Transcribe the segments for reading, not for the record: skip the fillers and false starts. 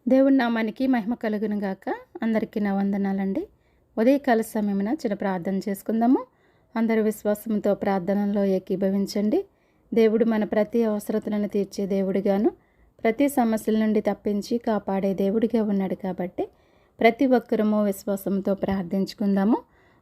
దేవుని నామానికి మహిమ కలుగును గాక. అందరికీ నా వందనాలండి. ఉదయకాల సమయమున చిన్న ప్రార్థన చేసుకుందాము. అందరూ విశ్వాసంతో ప్రార్థనలో ఏకీభవించండి. దేవుడు మన ప్రతి అవసరతలను తీర్చే దేవుడిగాను, ప్రతి సమస్యల నుండి తప్పించి కాపాడే దేవుడిగా ఉన్నాడు కాబట్టి ప్రతి ఒక్కరము విశ్వాసంతో ప్రార్థించుకుందాము.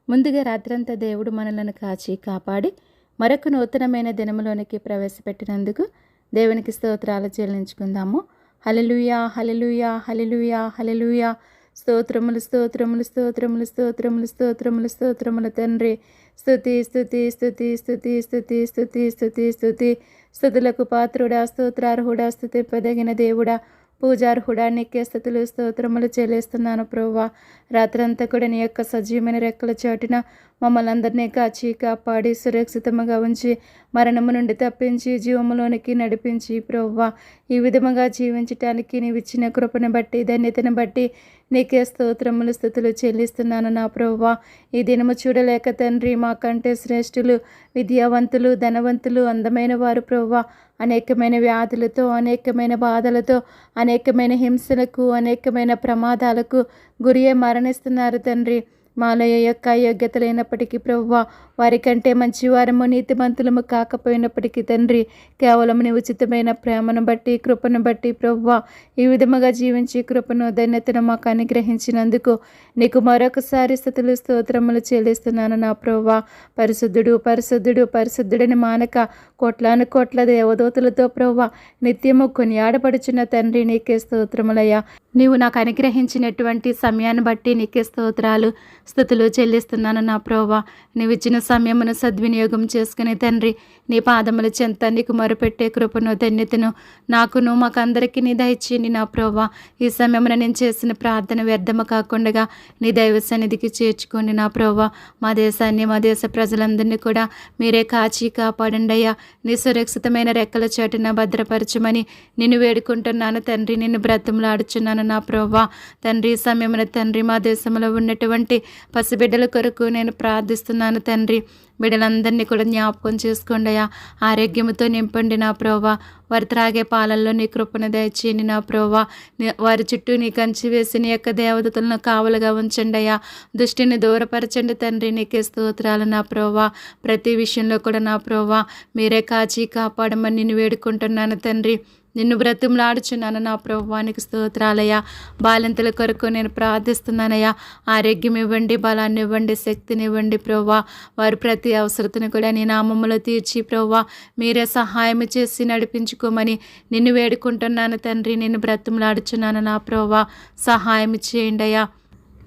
ముందుగా రాత్రంతా దేవుడు మనలను కాచి కాపాడి మరొక నూతనమైన దినములోనికి ప్రవేశపెట్టినందుకు దేవునికి స్తోత్రాలు చెల్లించుకుందాము. హల్లెలూయా, హల్లెలూయా, హల్లెలూయా, హల్లెలూయా. స్తోత్రములు, స్తోత్రములు, స్తోత్రములు, స్తోత్రములు, స్తోత్రములు, స్తోత్రములు తండ్రి. స్తుతి, స్తుతి, స్తుతి, స్తుతి, స్తుతి, స్తుతి, స్తుతి, స్తుతి. స్తుతులకు పాత్రుడా, స్తోత్రార్హుడా, స్తుతింపదగిన దేవుడా, పూజార్హుడా, నీకే స్తుతులు స్తోత్రములు చెల్లిస్తున్నాను ప్రభువా. రాత్రంతా కూడా నీ యొక్క సజీవమైన రెక్కల చాటున మమ్మల్ని అందరినీ కాచి కాపాడి సురక్షితముగా ఉంచి మరణము నుండి తప్పించి జీవములోనికి నడిపించి ప్రభువా, ఈ విధముగా జీవించటానికి నీవు ఇచ్చిన కృపను బట్టి ధన్యతను బట్టి నీకే స్తోత్రములు స్తుతులు చెల్లిస్తున్నాను నా ప్రభువా. ఈ దినము చూడలేక తండ్రి మాకంటే శ్రేష్ఠులు, విద్యావంతులు, ధనవంతులు, అందమైన వారు ప్రభువా అనేకమైన వ్యాధులతో, అనేకమైన బాధలతో, అనేకమైన హింసలకు, అనేకమైన ప్రమాదాలకు గురియే మరణిస్తున్నారు తండ్రి. మాలో ఏ యొక్క యోగ్యత లేనప్పటికీ ప్రభువా, వారికంటే మంచివారము నీతిమంతులము కాకపోయినప్పటికీ తండ్రి, కేవలం నీ ఉచితమైన ప్రేమను బట్టి కృపను బట్టి ప్రభువా ఈ విధముగా జీవించి కృపను ధన్యతను మాకు అనుగ్రహించినందుకు నీకు మరొకసారి స్తుతులు స్తోత్రములు చెల్లిస్తున్నాను నా ప్రభువా. పరిశుద్ధుడు, పరిశుద్ధుడు, పరిశుద్ధుడని మానక కోట్లాను కోట్ల దేవదూతలతో ప్రభువా నిత్యము కొనియాడబడుచున్న తండ్రి నీకే స్తోత్రములయ్యా. నీవు నాకు అనుగ్రహించినటువంటి సమయాన్ని బట్టి నీకే స్తోత్రాలు స్తుతులు చెల్లిస్తున్నాను నా ప్రభువా. నీవు ఇచ్చిన సమయమును సద్వినియోగం చేసుకుని తండ్రి నీ పాదముల చెంత నీకు మొరపెట్టే కృపను ధన్యతను నాకును మాకందరికీ నీ దయచేయండి నా ప్రభువా. ఈ సమయమున నేను చేసిన ప్రార్థన వ్యర్థము కాకుండా నీ దైవ సన్నిధికి చేర్చుకోండి నా ప్రభువా. మా దేశాన్ని, మా దేశ ప్రజలందరినీ కూడా మీరే కాచి కాపాడండి అయ్యా. నీ సురక్షితమైన రెక్కల చాటున భద్రపరచమని నిన్ను వేడుకుంటున్నాను తండ్రి. నిన్ను బ్రతిమలాడుచున్నాను నా ప్రభువా. తండ్రి ఈ సమయమున తండ్రి మా దేశంలో ఉన్నటువంటి పసిబిడ్డల కొరకు నేను ప్రార్థిస్తున్నాను తండ్రి. బిడ్డలందరినీ కూడా జ్ఞాపకం చేసుకోండి అయ్యా. ఆరోగ్యముతో నింపండి నా ప్రభువా. వారు త్రాగే పాలల్లో నీ కృపను దయచేయండి నా ప్రభువా. వారి చుట్టూ నీ కంచి వేసి నీ యొక్క దేవదూతలను కావలుగా ఉంచండి అయ్యా. దృష్టిని దూరపరచండి తండ్రి. నీకే స్తోత్రాలు నా ప్రభువా. ప్రతి విషయంలో కూడా నా ప్రభువా మీరే కాచి కాపాడమని నిన్ను వేడుకుంటున్నాను తండ్రి. నిన్ను బ్రతిమలాడుచున్నాను నా ప్రభువానికి స్తోత్రాలయ్యా. బాలింతల కొరకు నేను ప్రార్థిస్తున్నానయ్యా. ఆరోగ్యం ఇవ్వండి, బలాన్ని ఇవ్వండి, శక్తిని ఇవ్వండి ప్రభువా. వారి ప్రతి అవసరతను కూడా నీ నామములో తీర్చి ప్రభువా మీరే సహాయం చేసి నడిపించుకోమని నిన్ను వేడుకుంటున్నాను తండ్రి. నిన్ను బ్రతిమలాడుచున్నాను నా ప్రభువా. సహాయం చేయండి అయ్యా.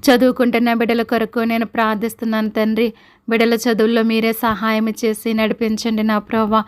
చదువుకుంటున్న బిడ్డల కొరకు నేను ప్రార్థిస్తున్నాను తండ్రి. బిడ్డల చదువుల్లో మీరే సహాయం చేసి నడిపించండి నా ప్రభువా.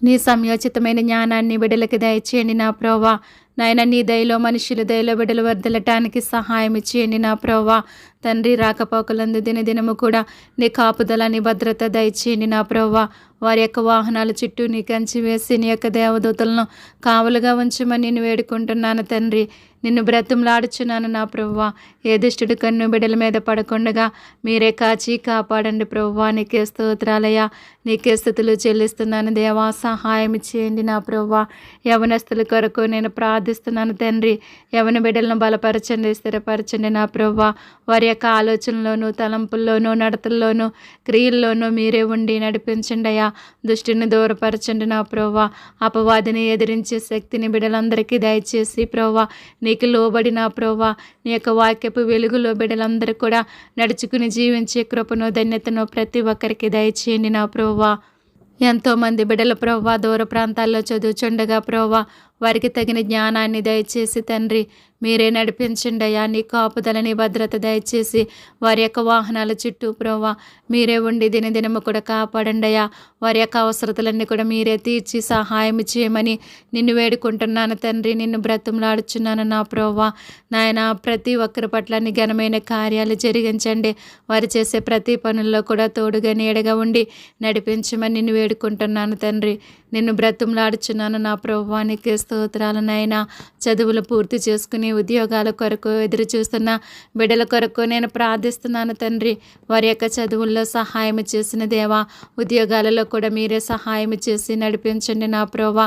నీ సమయోచితమైన జ్ఞానాన్ని బిడ్డలకి దయచేయండి నా ప్రభువా. నాయన నీ దయలో మనుషుల దయలో బిడ్డలు వర్దలటానికి సహాయం చేయండి నా ప్రభువా. తండ్రి రాకపోకలందు దినదినము కూడా నీ కాపుదల, నీ భద్రత దయచేయండి నా ప్రభువా. వారి యొక్క వాహనాల చుట్టూ నీ కంచి వేసి నీ యొక్క దేవదూతలను కావలుగా ఉంచమని నేను వేడుకుంటున్నాను తండ్రి. నిన్ను బ్రతిమలాడుచున్నాను నా ప్రభువా. ఏ దుష్టుడు కన్ను బిడ్డల మీద పడకుండగా మీరే కాచి కాపాడండి ప్రభువా. నీకే స్తోత్రాలయ్యా. నీకే స్తుతులు చెల్లిస్తున్నాను దేవా. సహాయం చేయండి నా ప్రభువా. యవనస్తుల కొరకు నేను ప్రార్థిస్తున్నాను తండ్రి. యవన బిడ్డలను బలపరచండి, స్థిరపరచండి నా ప్రభువా. వారి యొక్క ఆలోచనలోనూ, తలంపుల్లోనూ, నడతల్లోనూ, క్రియల్లోనూ మీరే ఉండి నడిపించండి అయ్యా. దృష్టిని దూరపరచండి నా ప్రభువా. అపవాదిని ఎదిరించే శక్తిని బిడ్డలందరికీ దయచేసి ప్రభువా నీకు లోబడి నా ప్రభువా నీ యొక్క వాక్యపు వెలుగులో బిడ్డలందరూ కూడా నడుచుకుని జీవించే కృపను ధన్యతను ప్రతి ఒక్కరికి దయచేయండి నా ప్రభువా. ఎంతోమంది బిడ్డల ప్రభువా దూర ప్రాంతాల్లో చదువుచుండగా ప్రభువా వారికి తగిన జ్ఞానాన్ని దయచేసి తండ్రి మీరే నడిపించండి అయ్యా. నీ కాపుదల, నీ భద్రత దయచేసి వారి యొక్క వాహనాల చుట్టూ ప్రభువా మీరే ఉండి దినదినము కూడా కాపాడండి అయ్యా. వారి యొక్క అవసరతలన్నీ కూడా మీరే తీర్చి సహాయం చేయమని నిన్ను వేడుకుంటున్నాను తండ్రి. నిన్ను బ్రతిమలాడుచున్నాను నా ప్రభువా. నాయన ప్రతి ఒక్కరి పట్ల నీ ఘనమైన కార్యాలు జరిగించండి. వారు చేసే ప్రతి పనుల్లో కూడా తోడుగా నీడగా ఉండి నడిపించమని నిన్ను వేడుకుంటున్నాను తండ్రి. నిన్ను బ్రతిమలాడుచున్నాను నా ప్రభువా. నీకే స్తోత్రాలు నాయనా. చదువులు పూర్తి చేసుకుని ఉద్యోగాల కొరకు ఎదురు చూస్తున్న బిడ్డల కొరకు నేను ప్రార్థిస్తున్నాను తండ్రి. వారి యొక్క చదువుల్లో సహాయం చేసిన దేవా, ఉద్యోగాలలో కూడా మీరే సహాయం చేసి నడిపించండి నా ప్రభువా.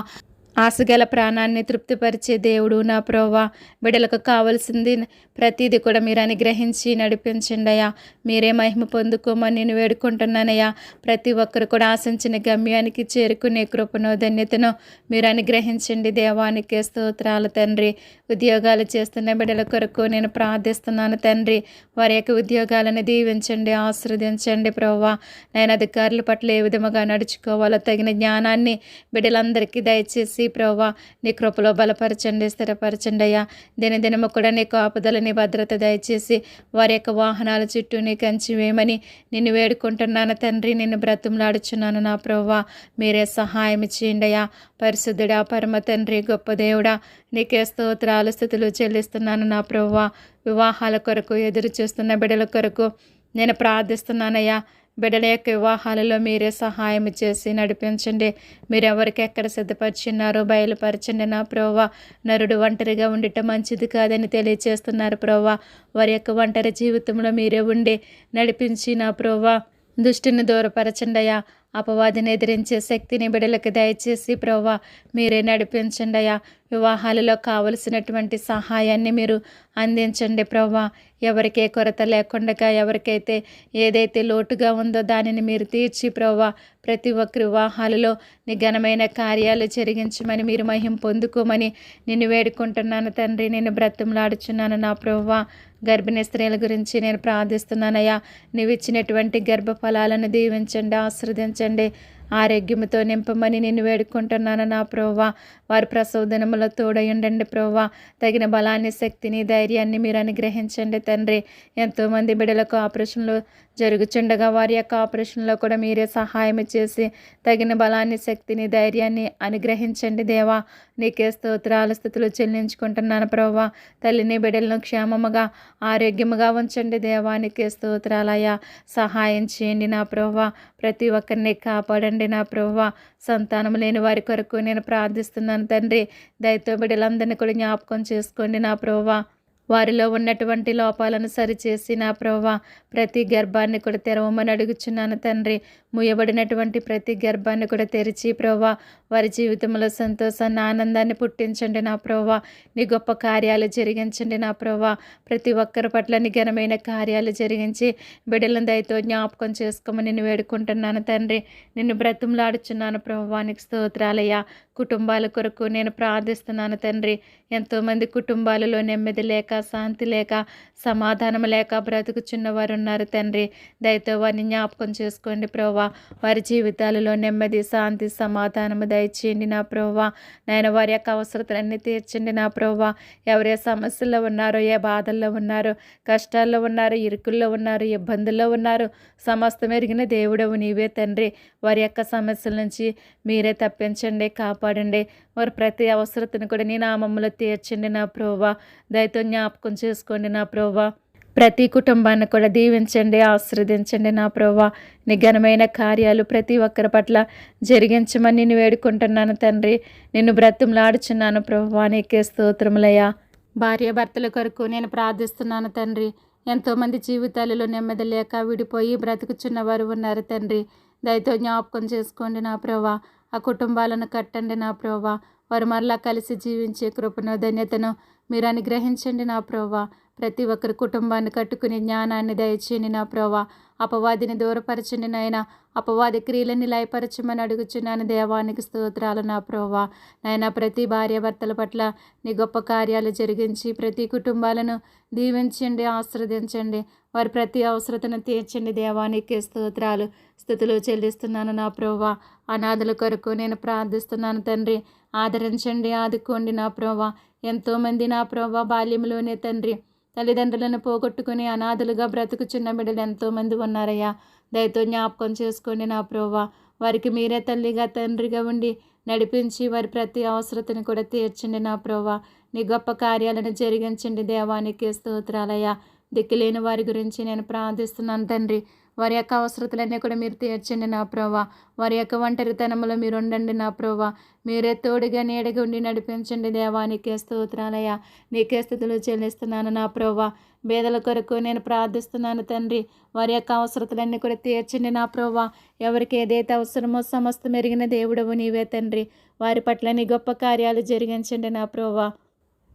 ఆశగల ప్రాణాన్ని తృప్తిపరిచే దేవుడు నా ప్రభువా, బిడ్డలకు కావలసింది ప్రతిదీ కూడా మీరు అనుగ్రహించి నడిపించండి అయ్యా. మీరే మహిమ పొందుకోమని నేను వేడుకుంటున్నానయ్యా. ప్రతి ఒక్కరు కూడా ఆశించిన గమ్యానికి చేరుకునే కృపను ధన్యతను మీరు అనుగ్రహించండి. దేవానికే స్తోత్రాలు తండ్రి. ఉద్యోగాలు చేస్తున్న బిడ్డల కొరకు నేను ప్రార్థిస్తున్నాను తండ్రి. వారి యొక్క ఉద్యోగాలను దీవించండి, ఆశీర్వదించండి ప్రభువా. నేను అధికారుల పట్ల ఏ విధముగా నడుచుకోవాలో తగిన జ్ఞానాన్ని బిడ్డలందరికీ దయచేసి ప్రభువా నీ కృపలో బలపరచండి, స్థిరపరచండి అయ్యా. దినదినము కూడా నీ కాపుదల, నీ భద్రత దయచేసి వారి యొక్క వాహనాల చుట్టూ నీ కంచి వేయమని నిన్ను వేడుకుంటున్నాను తండ్రి. నిన్ను బ్రతిమలాడుచున్నాను నా ప్రభువా. మీరే సహాయం చేయండి అయ్యా. పరిశుద్ధుడా, పరమ తండ్రి, గొప్ప దేవుడా, నీకే స్తోత్రాలు స్థుతులు చెల్లిస్తున్నాను నా ప్రభువా. వివాహాల కొరకు ఎదురు చూస్తున్న బిడ్డల కొరకు నేను ప్రార్థిస్తున్నానయ్యా. బిడ్డల యొక్క వివాహాలలో మీరే సహాయం చేసి నడిపించండి. మీరు ఎవరికి ఎక్కడ సిద్ధపరిచిన్నారో బయలుపరచండి నా ప్రభువా. నరుడు ఒంటరిగా ఉండటం మంచిది కాదని తెలియచేస్తున్నారు ప్రభువా. వారి యొక్క ఒంటరి జీవితంలో మీరే ఉండి నడిపించి నా ప్రభువా దుష్టిని దూరపరచండి అయ్యా. అపవాదిని ఎదిరించే శక్తిని బిడ్డలకు దయచేసి ప్రభువా మీరే నడిపించండి అయ్యా. వివాహాలలో కావలసినటువంటి సహాయాన్ని మీరు అందించండి ప్రభువా. ఎవరికే కొరత లేకుండా, ఎవరికైతే ఏదైతే లోటుగా ఉందో దానిని మీరు తీర్చి ప్రభువా ప్రతి ఒక్కరి వివాహాలలో నీ ఘనమైన కార్యాలు జరిగించమని, మీరు మహిమ పొందుకోమని నిన్ను వేడుకుంటున్నాను తండ్రి. నేను బ్రతిమలాడుచున్నాను నా ప్రభువా. గర్భిణీ స్త్రీల గురించి నేను ప్రార్థిస్తున్నానయ్యా. నీవు ఇచ్చినటువంటి గర్భఫలాలను దీవించండి, ఆశీర్వదించండి, ఆరోగ్యంతో నింపమని నిన్ను వేడుకుంటున్నాను నా ప్రభువా. వారి ప్రసవ దినములో తోడయుండండి ప్రభువా. తగిన బలాన్ని, శక్తిని, ధైర్యాన్ని మీరు అనుగ్రహించండి తండ్రి. ఎంతోమంది బిడ్డలకు ఆపరేషన్లు జరుగుచుండగా వారి యొక్క ఆపరేషన్లో కూడా మీరే సహాయం చేసి తగిన బలాన్ని, శక్తిని, ధైర్యాన్ని అనుగ్రహించండి దేవా. నీకే స్తోత్రాల స్థుతులు చెల్లించుకుంటున్నాను ప్రభువా. తల్లిని బిడ్డలను క్షేమముగా, ఆరోగ్యముగా ఉంచండి దేవా. నీకే స్తోత్రాలయ్యా. సహాయం చేయండి నా ప్రభువా. ప్రతి ఒక్కరిని కాపాడండి నా ప్రభువా. సంతానం లేని వారి కొరకు నేను ప్రార్థిస్తున్నాను తండ్రి. దయతో బిడ్డలందరినీ కూడా జ్ఞాపకం చేసుకోండి నా ప్రభువా. వారిలో ఉన్నటువంటి లోపాలను సరిచేసి నా ప్రభువా ప్రతి గర్భాన్ని కూడా తెరవమని అడుగుచున్నాను తండ్రి. మూయబడినటువంటి ప్రతి గర్భాన్ని కూడా తెరిచి ప్రభువా వారి జీవితంలో సంతోషాన్ని, ఆనందాన్ని పుట్టించండి నా ప్రభువా. నీ గొప్ప కార్యాలు జరిగించండి నా ప్రభువా. ప్రతి ఒక్కరి పట్ల నీ ఘనమైన కార్యాలు జరిగించి బిడ్డలను దయతో జ్ఞాపకం చేసుకోమని నిన్ను వేడుకుంటున్నాను తండ్రి. నిన్ను బ్రతిమలాడుచున్నాను ప్రభువా. నీకు స్తోత్రాలయ్యా. కుటుంబాల కొరకు నేను ప్రార్థిస్తున్నాను తండ్రి. ఎంతోమంది కుటుంబాలలో నెమ్మది లేక, శాంతి లేక, సమాధానం లేక బ్రతుకుచున్న వారు ఉన్నారు తండ్రి. దయతో వారిని జ్ఞాపకం చేసుకోండి ప్రభువా. వారి జీవితాలలో నెమ్మది, శాంతి, సమాధానము దయచేయండి నా ప్రభువా. నాయన వారి యొక్క అవసరతలన్నీ తీర్చండి నా ప్రభువా. ఎవరే సమస్యల్లో ఉన్నారో, ఏ బాధల్లో ఉన్నారో, కష్టాల్లో ఉన్నారు, ఇరుకుల్లో ఉన్నారు, ఇబ్బందుల్లో ఉన్నారు, సమస్తం ఎరిగిన దేవుడవు నీవే తండ్రి. వారి యొక్క సమస్యల నుంచి మీరే తప్పించండి, కాపాడండి. వారి ప్రతి అవసరతను కూడా నీ నామములో తీర్చండి నా ప్రభువా. దయతో జ్ఞాపకం చేసుకోండి నా ప్రభువా. ప్రతి కుటుంబాన్ని కూడా దీవించండి, ఆశీర్వదించండి నా ప్రభువా. నీ ఘనమైన కార్యాలు ప్రతి ఒక్కరి పట్ల జరిగించమని నేను వేడుకుంటున్నాను తండ్రి. నిన్ను బ్రతిమలాడుచున్నాను ప్రభువా. నీకే స్తోత్రములయ్యా. భార్యాభర్తల కొరకు నేను ప్రార్థిస్తున్నాను తండ్రి. ఎంతోమంది జీవితాలలో నెమ్మది లేక విడిపోయి బ్రతుకుచున్న వారు ఉన్నారు తండ్రి. దయతో జ్ఞాపకం చేసుకోండి నా ప్రభువా. ఆ కుటుంబాలను కట్టండి నా ప్రభువా. వారు మరలా కలిసి జీవించే కృపను, ధన్యతను మీరు అనుగ్రహించండి నా ప్రభువా. ప్రతి ఒక్కరి కుటుంబాన్ని కట్టుకునే జ్ఞానాన్ని దయచేయండి నా ప్రభువా. అపవాదిని దూరపరచండి నాయన. అపవాది క్రియలని లయపరచమని అడుగుచున్నాను దేవానికి స్తోత్రాలు నా ప్రభువా. నాయన ప్రతి భార్యాభర్తల పట్ల నీ గొప్ప కార్యాలు జరిగించి ప్రతి కుటుంబాలను దీవించండి, ఆశీర్వదించండి. వారి ప్రతి అవసరతను తీర్చండి దేవానికి స్తోత్రాలు స్తుతులు చెల్లిస్తున్నాను నా ప్రభువా. అనాథుల కొరకు నేను ప్రార్థిస్తున్నాను తండ్రి. ఆదరించండి, ఆదుకోండి నా ప్రభువా. ఎంతోమంది నా ప్రభువా బాల్యంలోనే తండ్రి తల్లిదండ్రులను పోగొట్టుకుని అనాథలుగా బ్రతుకుచున్న బిడ్డలు ఎంతోమంది ఉన్నారయ్యా. దయతో జ్ఞాపకం చేసుకోండి నా ప్రభువా. వారికి మీరే తల్లిగా, తండ్రిగా ఉండి నడిపించి వారి ప్రతి అవసరతను కూడా తీర్చండి నా ప్రభువా. నీ గొప్ప కార్యాలను జరిగించండి దేవానికి స్తోత్రాలయ్యా. దిక్కులేని వారి గురించి నేను ప్రార్థిస్తున్నాను తండ్రి. వారి యొక్క అవసరతలన్నీ కూడా మీరు తీర్చండి నా ప్రభా. వారి యొక్క ఒంటరితనంలో మీరు ఉండండి నా ప్రభా. మీరే తోడుగా నీడగా ఉండి నడిపించండి దేవా. నీకే స్తోత్రాలయ్యా. నీకే స్తుతులు చెల్లిస్తున్నాను నా ప్రభా. పేదల కొరకు నేను ప్రార్థిస్తున్నాను తండ్రి. వారి యొక్క అవసరతలన్నీ కూడా తీర్చండి నా ప్రభా. ఎవరికి ఏదైతే అవసరమో సమస్త మెరిగిన దేవుడవు నీవే తండ్రి. వారి పట్ల నీ గొప్ప కార్యాలు జరిగించండి నా ప్రభా.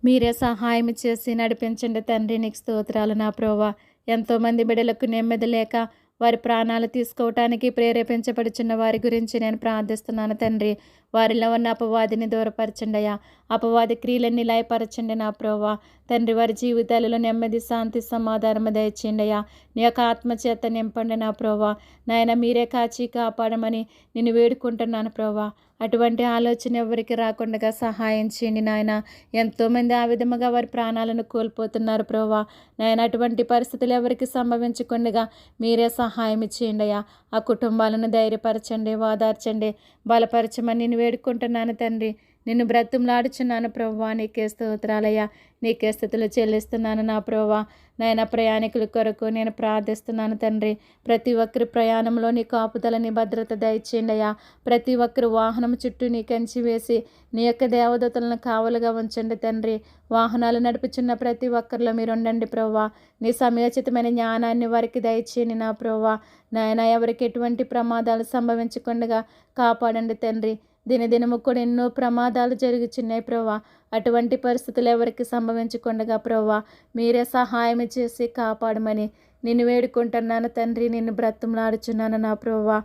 మీరే సహాయం చేసి నడిపించండి తండ్రి. నీకు స్తోత్రాలు నా ప్రభా. ఎంతోమంది బిడ్డలకు నెమ్మది లేక వారి ప్రాణాలు తీసుకోవటానికి ప్రేరేపించబడుచున్న వారి గురించి నేను ప్రార్థిస్తున్నాను తండ్రి. వారిలో ఉన్న అపవాదిని దూరపరచండి అయ్యా. అపవాది క్రియలన్నీ లయపరచండి నా ప్రభా. తండ్రి వారి జీవితాలలో నెమ్మది శాంతి సమాధానము దయచేయండి అయ్యా. నీ యొక్క ఆత్మచేత నింపండి నా ప్రభా. నాయన మీరే కాచి కాపాడమని నేను వేడుకుంటున్నాను ప్రభా. అటువంటి ఆలోచన ఎవరికి రాకుండా సహాయం చేయండి నాయన. ఎంతోమంది ఆ విధముగా వారి ప్రాణాలను కోల్పోతున్నారు ప్రభా. నాయన అటువంటి పరిస్థితులు ఎవరికి సంభవించకుండా మీరే సహాయం చేయండి అయ్యా. ఆ కుటుంబాలను ధైర్యపరచండి, ఓదార్చండి, బలపరచమని నేను వేడుకుంటున్నాను తండ్రి. నిన్ను బ్రతిమలాడుచున్నాను ప్రభువా. నీకే స్తోత్రాలయ్యా. నీకే స్తుతులు చెల్లిస్తున్నాను నా ప్రభువా. నాయన ప్రయాణికుల కొరకు నేను ప్రార్థిస్తున్నాను తండ్రి. ప్రతి ఒక్కరి ప్రయాణంలో నీ కాపుదలని భద్రత దయచేయండి అయ్యా. ప్రతి ఒక్కరి వాహనం చుట్టూ నీ కంచి వేసి నీ యొక్క దేవదూతలను కావలుగా ఉంచండి తండ్రి. వాహనాలు నడుపుచున్న ప్రతి ఒక్కరిలో మీరు ఉండండి ప్రభువా. నీ సమయోచితమైన జ్ఞానాన్ని వారికి దయచేయండి నా ప్రభువా. నాయన ఎవరికి ఎటువంటి ప్రమాదాలు సంభవించకుండా కాపాడండి తండ్రి. దినదినము కూడా ఎన్నో ప్రమాదాలు జరుగుచున్నాయి ప్రభా. అటువంటి పరిస్థితులు ఎవరికి సంభవించకుండా ప్రభా మీరే సహాయం చేసి కాపాడమని నిన్ను వేడుకుంటున్నాను తండ్రి. నిన్ను బ్రతిమలాడుచున్నాను నా ప్రభా.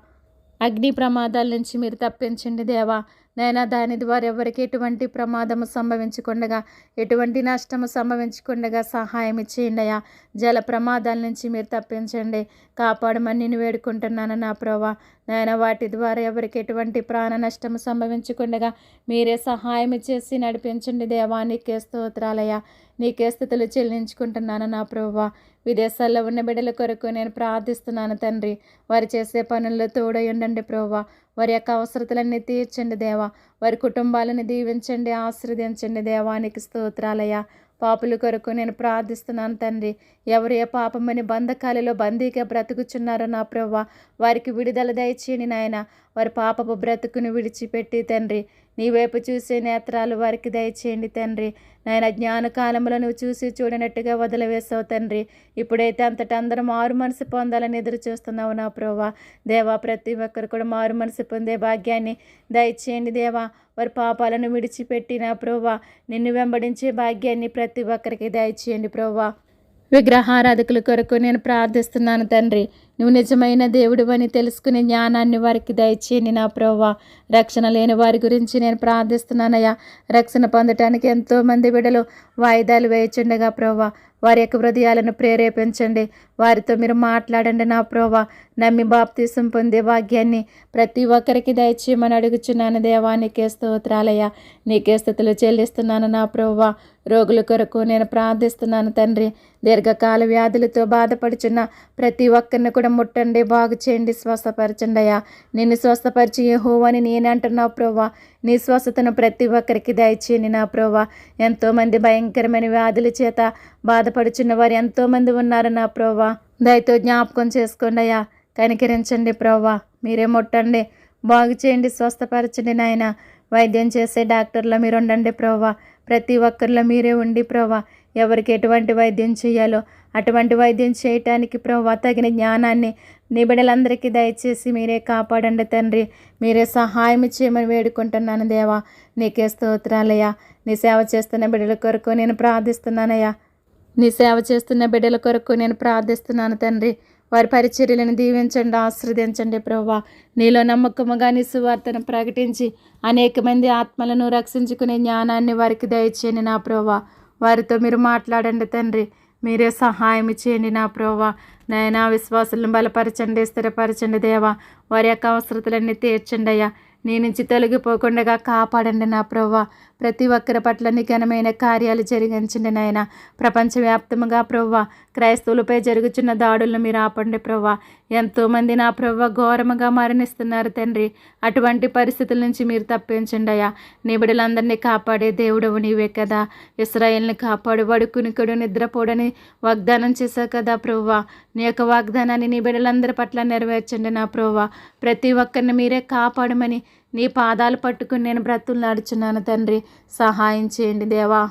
అగ్ని ప్రమాదాల నుంచి మీరు తప్పించండి దేవా. నైనా దాని ద్వారా ఎవరికి ఎటువంటి ప్రమాదము సంభవించకుండా, ఎటువంటి నష్టము సంభవించకుండా సహాయం ఇచ్చేయండి అయ్యా. జల ప్రమాదాల నుంచి మీరు తప్పించండి, కాపాడమని నేను వేడుకుంటున్నాను నా ప్రభా. నాయన వాటి ద్వారా ఎవరికి ఎటువంటి ప్రాణ నష్టము సంభవించకుండా మీరే సహాయం చేసి నడిపించండి దేవా. నీకే స్తోత్రాలయ్యా. నీకే స్తుతులు చెల్లించుకుంటున్నాను నా ప్రభువా. విదేశాల్లో ఉన్న బిడ్డల కొరకు నేను ప్రార్థిస్తున్నాను తండ్రి. వారు చేసే పనుల్లో తోడై ఉండండి ప్రభువా. వారి యొక్క అవసరతలన్నీ తీర్చండి దేవా. వారి కుటుంబాలను దీవించండి, ఆశీర్వదించండి దేవానికి స్తోత్రాలయ్యా. పాపుల కొరకు నేను ప్రార్థిస్తున్నాను తండ్రి. ఎవరు ఏ పాపమని బంధకాలలో బందీగా బ్రతుకుచున్నారో నా ప్రభువా, వారికి విడుదల దయచేయండి నాయన. వారి పాపపు బ్రతుకును విడిచిపెట్టి తండ్రి నీ వైపు చూసే నేత్రాలు వారికి దయచేయండి తండ్రి. నాయన జ్ఞాన కాలంలో నువ్వు చూసి చూడనట్టుగా వదిలివేసావు తండ్రి. ఇప్పుడైతే అంతటా అందరూ మారు మనసు పొందాలని ఎదురు చూస్తున్నావు నా ప్రభువా. దేవా ప్రతి ఒక్కరు కూడా మారు మనసు పొందే భాగ్యాన్ని దయచేయండి దేవా. వారి పాపాలను విడిచిపెట్టి నా ప్రభువా నిన్ను వెంబడించే భాగ్యాన్ని ప్రతి ఒక్కరికి దయచేయండి ప్రభువా. విగ్రహారాధకుల కొరకు నేను ప్రార్థిస్తున్నాను తండ్రి. నువ్వు నిజమైన దేవుడు అని తెలుసుకునే జ్ఞానాన్ని వారికి దయచేయండి నా ప్రభువా. రక్షణ లేని వారి గురించి నేను ప్రార్థిస్తున్నానయ్యా. రక్షణ పొందటానికి ఎంతోమంది బిడ్డలు వాయిదాలు వేయచుండగా ప్రభువా, వారి యొక్క హృదయాలను ప్రేరేపించండి. వారితో మీరు మాట్లాడండి నా ప్రభువా. నమ్మి బాప్తీసం పొందే భాగ్యాన్ని ప్రతి ఒక్కరికి దయచేయమని అడుగుచున్నాను దేవా. నీకే స్తోత్రాలయ్యా. నీకే స్తుతులు చెల్లిస్తున్నాను నా ప్రభువా. రోగుల కొరకు నేను ప్రార్థిస్తున్నాను తండ్రి. దీర్ఘకాల వ్యాధులతో బాధపడుచున్న ప్రతి ఒక్కరిని కూడా ముట్టండి, బాగు చేయండి, స్వస్థపరచండి అయ్యా. నిన్ను స్వస్థపరిచి యెహోవాని నేను అంటున్నావు ప్రభువా. నీ స్వస్థతను ప్రతి ఒక్కరికి దయచేయండి నా ప్రభువా. ఎంతోమంది భయంకరమైన వ్యాధుల చేత బాధపడుచున్న వారు ఎంతోమంది ఉన్నారు నా ప్రభువా. దయతో జ్ఞాపకం చేసుకోండి అయ్యా. కనికరించండి ప్రభువా. మీరే ముట్టండి, బాగు చేయండి, స్వస్థపరచండి నాయన. వైద్యం చేసే డాక్టర్లో మీరు ఉండండి ప్రభువా. ప్రతి ఒక్కరిలో మీరే ఉండి ప్రభువా, ఎవరికి ఎటువంటి వైద్యం చేయాలో అటువంటి వైద్యం చేయటానికి ప్రభువా తగిన జ్ఞానాన్ని నీ బిడ్డలందరికీ దయచేసి మీరే కాపాడండి తండ్రి. మీరే సహాయం చేయమని వేడుకుంటున్నాను దేవా. నీకే స్తోత్రాలయ్యా. నీ సేవ చేస్తున్న బిడ్డల కొరకు నేను ప్రార్థిస్తున్నానయ్యా. నీ సేవ చేస్తున్న బిడ్డల కొరకు నేను ప్రార్థిస్తున్నాను తండ్రి. వారి పరిచర్యలను దీవించండి, ఆశీర్వదించండి ప్రభువా. నీలో నమ్మకముగా నీ సువార్తను ప్రకటించి అనేక మంది ఆత్మలను రక్షించుకునే జ్ఞానాన్ని వారికి దయచేయండి నా ప్రభువా. వారితో మీరు మాట్లాడండి తండ్రి. మీరే సహాయం చేయండి నా ప్రభువా. నాయనా విశ్వాసులను బలపరచండి, స్థిరపరచండి దేవా. వారి యొక్క అవసరతలన్నీ తీర్చండి అయ్యా. నీ నుంచి తొలగిపోకుండా కాపాడండి నా ప్రభువా. ప్రతి ఒక్కరి పట్ల నీ ఘనమైన కార్యాలు జరిగించండి నాయన. ప్రపంచవ్యాప్తంగా ప్రవ్వా క్రైస్తవులపై జరుగుతున్న దాడులను మీరు ఆపండి ప్రవ్వా. ఎంతోమంది నా ప్రవ్వ ఘోరముగా మరణిస్తున్నారు తండ్రి. అటువంటి పరిస్థితుల నుంచి మీరు తప్పించండి అయ్యా. నీ బిడ్డలందరినీ కాపాడే దేవుడవు నీవే కదా. ఇశ్రాయేల్ని కాపాడు, వడుకునికడు నిద్రపోడని వాగ్దానం చేశావు కదా ప్రవ్వా. నీ యొక్క వాగ్దానాన్ని నీ బిడ్డలందరి పట్ల నెరవేర్చండి నా ప్రవ్వా. ప్రతి ఒక్కరిని మీరే కాపాడమని నీ పాదాలు పట్టుకుని నేను బ్రతులాడుచున్నాను తండ్రి. సహాయం చేయండి దేవా.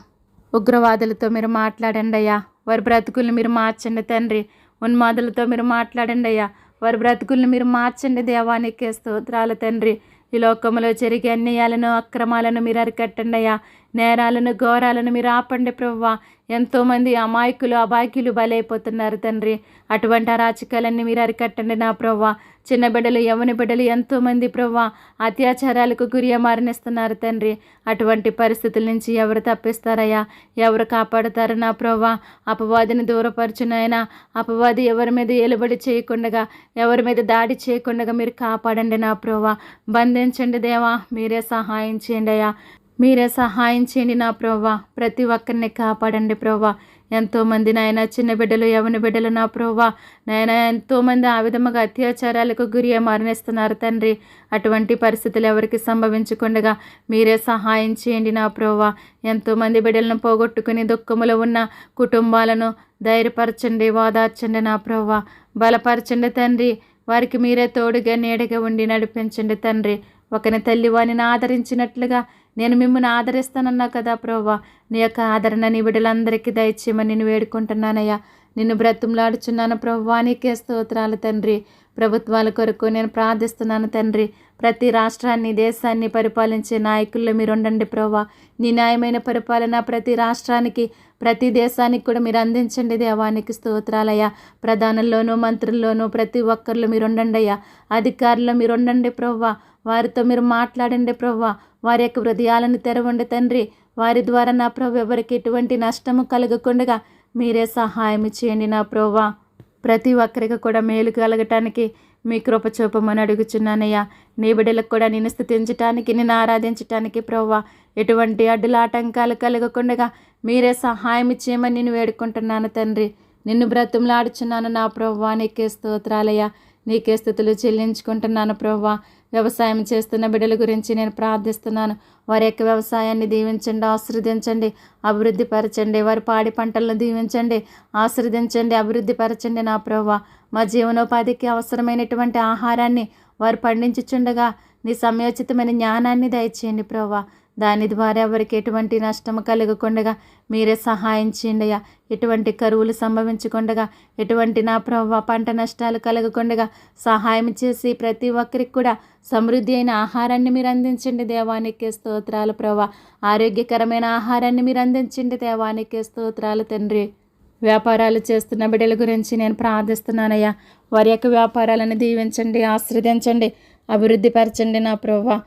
ఉగ్రవాదులతో మీరు మాట్లాడండి అయ్యా. వారి బ్రతుకుల్ని మీరు మార్చండి తండ్రి. ఉన్మాదులతో మీరు మాట్లాడండి అయ్యా. వారి బ్రతుకుల్ని మీరు మార్చండి దేవానికి స్తోత్రాలు తండ్రి. ఈ లోకంలో జరిగే అన్యాయాలను అక్రమాలను మీరు అరికట్టండి అయ్యా. నేరాలను ఘోరాలను మీరు ఆపండి ప్రవ్వా. ఎంతోమంది అమాయకులు అబాయకులు బలైపోతున్నారు తండ్రి. అటువంటి అరాచకాలన్నీ మీరు అరికట్టండి నా ప్రవ్వా. చిన్న బిడ్డలు యవ్వన బిడ్డలు ఎంతోమంది ప్రవ్వా అత్యాచారాలకు గురి మరణిస్తున్నారు తండ్రి. అటువంటి పరిస్థితుల నుంచి ఎవరు తప్పిస్తారయ్యా? ఎవరు కాపాడుతారు నా ప్రవ్వా? అపవాదిని దూరపరచునైనా అపవాది ఎవరి మీద ఏలుబడి చేయకుండా ఎవరి మీద దాడి చేయకుండా మీరు కాపాడండి నా ప్రవ్వా. బంధించండి దేవా. మీరే సహాయం చేయండి అయ్యా. మీరే సహాయం చేయండి నా ప్రవ్వా. ప్రతి ఒక్కరిని కాపాడండి ప్రవ్వా. ఎంతోమంది నాయన చిన్న బిడ్డలు యవ్వన బిడ్డలు నా ప్రవ్వా నాయన ఎంతోమంది ఆ విధముగా అత్యాచారాలకు గురి మరణిస్తున్నారు తండ్రి. అటువంటి పరిస్థితులు ఎవరికి సంభవించకుండా మీరే సహాయం చేయండి నా ప్రవ్వా. ఎంతోమంది బిడ్డలను పోగొట్టుకుని దుఃఖములో ఉన్న కుటుంబాలను ధైర్యపరచండి, ఓదార్చండి నా ప్రవ్వా. బలపరచండి తండ్రి. వారికి మీరే తోడుగా నీడగా ఉండి నడిపించండి తండ్రి. ఒకని తల్లి వాణిని ఆదరించినట్లుగా నేను మిమ్మల్ని ఆదరిస్తానన్నా కదా ప్రవ్వా. నీ యొక్క ఆదరణ నీ బిడ్డలందరికీ దయచేయమని నేను వేడుకుంటున్నానయ్యా. నిన్ను బ్రతుములాడుచున్నాను ప్రవ్వా. నీకే స్తోత్రాలు తండ్రి. ప్రభుత్వాల కొరకు నేను ప్రార్థిస్తున్నాను తండ్రి. ప్రతి రాష్ట్రాన్ని దేశాన్ని పరిపాలించే నాయకుల్లో మీరు ఉండండి ప్రవ్వా. నీ న్యాయమైన పరిపాలన ప్రతి రాష్ట్రానికి ప్రతి దేశానికి కూడా మీరు అందించండి దేవానికి స్తోత్రాలయ్యా. ప్రధానుల్లోనూ మంత్రుల్లోనూ ప్రతి ఒక్కరిలో మీరు ఉండండి అయ్యా. అధికారుల్లో మీరు ఉండండి ప్రవ్వా. వారితో మీరు మాట్లాడండి ప్రవ్వా. వారి యొక్క హృదయాలను తెరవండి తండ్రి. వారి ద్వారా నా ప్రభు ఎవరికి ఎటువంటి నష్టము కలగకుండా మీరే సహాయం చేయండి నా ప్రవ్వా. ప్రతి ఒక్కరికి కూడా మేలు కలగటానికి మీ కృప చూపమని అడుగుచున్నానయ్యా. నీ బిడ్డలకు కూడా నేను స్తుతించటానికి నిన్ను ఆరాధించటానికి ప్రవ్వా ఎటువంటి అడ్డుల ఆటంకాలు కలగకుండా మీరే సహాయం చేయమని నేను వేడుకుంటున్నాను తండ్రి. నిన్ను బ్రతుములాడుచున్నాను నా ప్రవ్వా. నీకే స్తోత్రాలయ్యా. నీకే స్తుతులు చెల్లించుకుంటున్నాను ప్రవ్వా. వ్యవసాయం చేస్తున్న బిడ్డల గురించి నేను ప్రార్థిస్తున్నాను. వారి యొక్క వ్యవసాయాన్ని దీవించండి, ఆశీర్వదించండి, అభివృద్ధి పరచండి. వారి పాడి పంటలను దీవించండి, ఆశీర్వదించండి, అభివృద్ధి పరచండి నా ప్రవ్వా. మా జీవనోపాధికి అవసరమైనటువంటి ఆహారాన్ని వారు పండించుచుండగా నీ సమయోచితమైన జ్ఞానాన్ని దయచేయండి ప్రవ్వా. దాని ద్వారా ఎవరికి ఎటువంటి నష్టము కలగకుండా మీరే సహాయం చేయండి అయ్యా. ఎటువంటి కరువులు సంభవించకుండా ఎటువంటి నా ప్రవ్వా పంట నష్టాలు కలగకుండా సహాయం చేసి ప్రతి ఒక్కరికి కూడా సమృద్ధి అయిన ఆహారాన్ని మీరు అందించండి దేవానికి స్తోత్రాలు ప్రవ్వా. ఆరోగ్యకరమైన ఆహారాన్ని మీరు అందించండి దేవానికి స్తోత్రాలు తండ్రి. వ్యాపారాలు చేస్తున్న బిడ్డల గురించి నేను ప్రార్థిస్తున్నానయ్యా. వారి యొక్క వ్యాపారాలను దీవించండి, ఆశీర్వదించండి, అభివృద్ధి పరచండి నా ప్రవ్వా.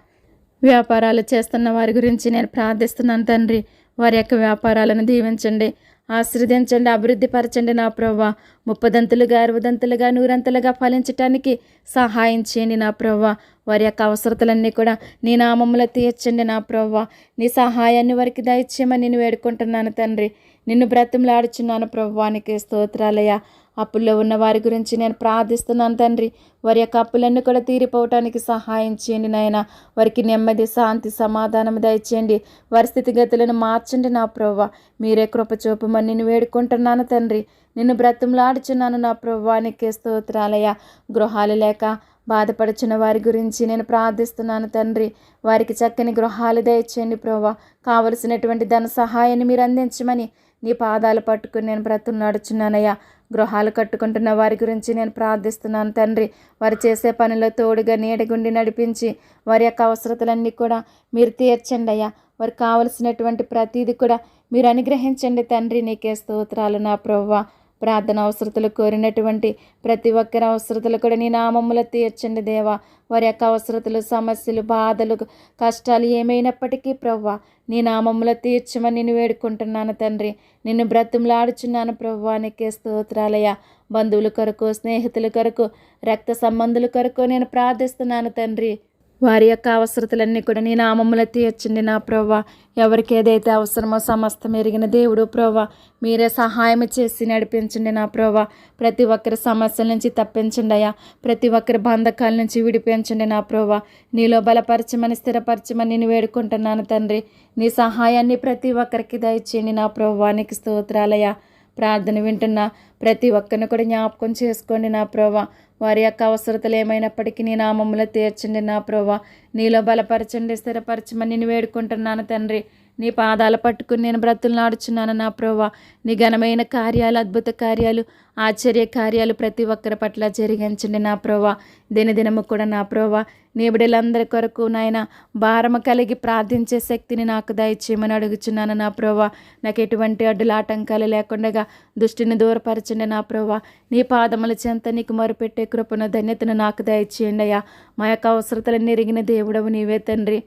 వ్యాపారాలు చేస్తున్న వారి గురించి నేను ప్రార్థిస్తున్నాను తండ్రి. వారి యొక్క వ్యాపారాలను దీవించండి, ఆశీర్వదించండి, అభివృద్ధి పరచండి నా ప్రవ్వా. 30దంతులుగా 60దంతులుగా 100ంతులుగా ఫలించటానికి సహాయం చేయండి నా ప్రవ్వా. వారి యొక్క అవసరతలన్నీ కూడా నీ నామములో తీర్చండి నా ప్రవ్వా. నీ సహాయాన్ని వారికి దయచేయమని నేను వేడుకుంటున్నాను తండ్రి. నిన్ను బ్రతిమలాడుచున్నాను ప్రవ్వానికి స్తోత్రాలయ్యా. అప్పుల్లో ఉన్న వారి గురించి నేను ప్రార్థిస్తున్నాను తండ్రి. వారి యొక్క అప్పులన్నీ కూడా తీరిపోవటానికి సహాయం చేయండి నాయన. వారికి నెమ్మది, శాంతి, సమాధానం దయచేయండి. వారి స్థితిగతులను మార్చండి నా ప్రవ్వా. మీరే కృప చూపమని నేను వేడుకుంటున్నాను తండ్రి. నిన్ను బ్రతిమలాడుచున్నాను నా ప్రవ్వానికి స్తోత్రాలయ్యా. గృహాలు లేక బాధపడుచున్న వారి గురించి నేను ప్రార్థిస్తున్నాను తండ్రి. వారికి చక్కని గృహాలు దయచేయండి ప్రవ్వా. కావలసినటువంటి ధన సహాయాన్ని మీరు అందించమని నీ పాదాలు పట్టుకుని నేను బ్రతులాడుచున్నానయ్యా. గృహాలు కట్టుకుంటున్న వారి గురించి నేను ప్రార్థిస్తున్నాను తండ్రి. వారు చేసే పనిలో తోడుగా నీడగుండి నడిపించి వారి యొక్క అవసరతలన్నీ కూడా మీరు తీర్చండి అయ్యా. వారికి కావలసినటువంటి ప్రతీది కూడా మీరు అనుగ్రహించండి తండ్రి. నీకే స్తోత్రాలు నా ప్రవ్వా. ప్రార్థన అవసరతలు కోరినటువంటి ప్రతి ఒక్కరి అవసరతలు కూడా నీ నామములో తీర్చండి దేవా. వారి యొక్క అవసరతలు, సమస్యలు, బాధలు, కష్టాలు ఏమైనప్పటికీ ప్రవ్వా నీ నామములో తీర్చమని నేను వేడుకుంటున్నాను తండ్రి. నిన్ను బ్రతిమలాడుచున్నాను ప్రవ్వా. నీకే స్తోత్రాలయ్యా. బంధువుల కొరకు, స్నేహితుల కొరకు, రక్త సంబంధుల కొరకు నేను ప్రార్థిస్తున్నాను తండ్రి. వారి యొక్క అవసరతలన్నీ కూడా నీ నామములో తీర్చండి నా ప్రభా. ఎవరికి ఏదైతే అవసరమో సమస్తం ఎరిగిన దేవుడు ప్రభా, మీరే సహాయం చేసి నడిపించండి నా ప్రభా. ప్రతి ఒక్కరి సమస్యల నుంచి తప్పించండి అయ్యా. ప్రతి ఒక్కరి బంధకాల నుంచి విడిపించండి నా ప్రభా. నీలో బలపరచమని స్థిరపరచమని నేను వేడుకుంటున్నాను తండ్రి. నీ సహాయాన్ని ప్రతి ఒక్కరికి దయచేయండి నా ప్రభా. నీకు స్తోత్రాలయ్యా. ప్రార్థన వింటున్న ప్రతి ఒక్కరిని కూడా జ్ఞాపకం చేసుకోండి నా ప్రభా. వారి యొక్క అవసరతలు ఏమైనప్పటికీ నీ నామములో తీర్చండి నా ప్రభా. నీలో బలపరచండి, స్థిరపరచమని నేను వేడుకుంటున్నాను తండ్రి. నీ పాదాలు పట్టుకుని నేను బ్రతులునాడుచున్నాను నా ప్రభా. నీ ఘనమైన కార్యాలు, అద్భుత కార్యాలు, ఆశ్చర్య కార్యాలు ప్రతి ఒక్కరి పట్ల జరిగించండి నా ప్రభా. దినదినము కూడా నా ప్రభా, నీ బిడ్డలందరి కొరకు నాయన భారము కలిగి ప్రార్థించే శక్తిని నాకు దయచేయమని అడుగుచున్నాను నా ప్రభా. నాకు ఎటువంటి అడ్డుల ఆటంకాలు లేకుండా దుష్టిని దూరపరచండి నా ప్రభా. నీ పాదముల చెంత నీకు మొరుపెట్టే కృపను, ధన్యతను నాకు దయచేయండి అయ్యా. మా యొక్క అవసరతలను ఎరిగిన దేవుడవు నీవే తండ్రి.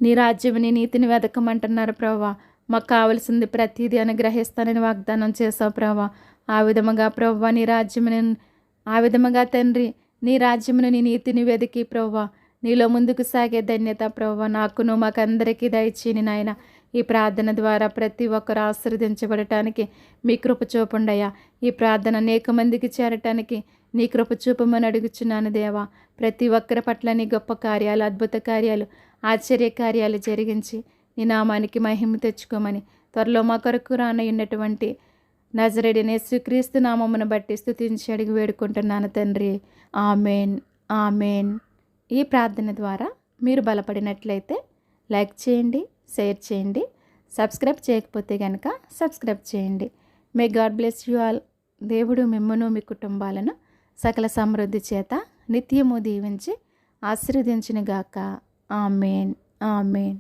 నీ రాజ్యం, నీ నీతిని వెతకమంటున్నారు ప్రభా. మాకు కావలసింది ప్రతిదీ అనుగ్రహిస్తానని వాగ్దానం చేసావు ప్రభా. ఆ విధముగా ప్రభా నీ రాజ్యమును, ఆ విధముగా తండ్రి నీ రాజ్యమును, నీ నీతిని వెతికి ప్రభా నీలో ముందుకు సాగే ధన్యత ప్రభా నాకును మాకందరికీ దయచేయని నాయన. ఈ ప్రార్థన ద్వారా ప్రతి ఒక్కరు ఆశీర్వదించబడటానికి మీ కృప చూపండయ్యా. ఈ ప్రార్థన అనేక మందికి చేరటానికి నీ కృప చూపమని అడుగుచున్నాను దేవా. ప్రతి ఒక్కరి పట్ల నీ గొప్ప కార్యాలు, అద్భుత కార్యాలు, ఆశ్చర్య కార్యాలు జరిగించి నీ నామానికి మహిమ తెచ్చుకోమని త్వరలో మా కొరకు రానయ్యున్నటువంటి నజరేయుడైన యేసుక్రీస్తు నామమును బట్టి స్తుతించి అడిగి వేడుకుంటున్నాను తండ్రి. Amen, amen. ఈ ప్రార్థన ద్వారా మీరు బలపడినట్లయితే లైక్ చేయండి, షేర్ చేయండి. సబ్స్క్రైబ్ చేయకపోతే కనుక సబ్స్క్రైబ్ చేయండి. May God bless you all. దేవుడు మిమ్మును మీ కుటుంబాలను సకల సమృద్ధి చేత నిత్యము దీవించి ఆశీర్వదించునుగాక. Amen, amen.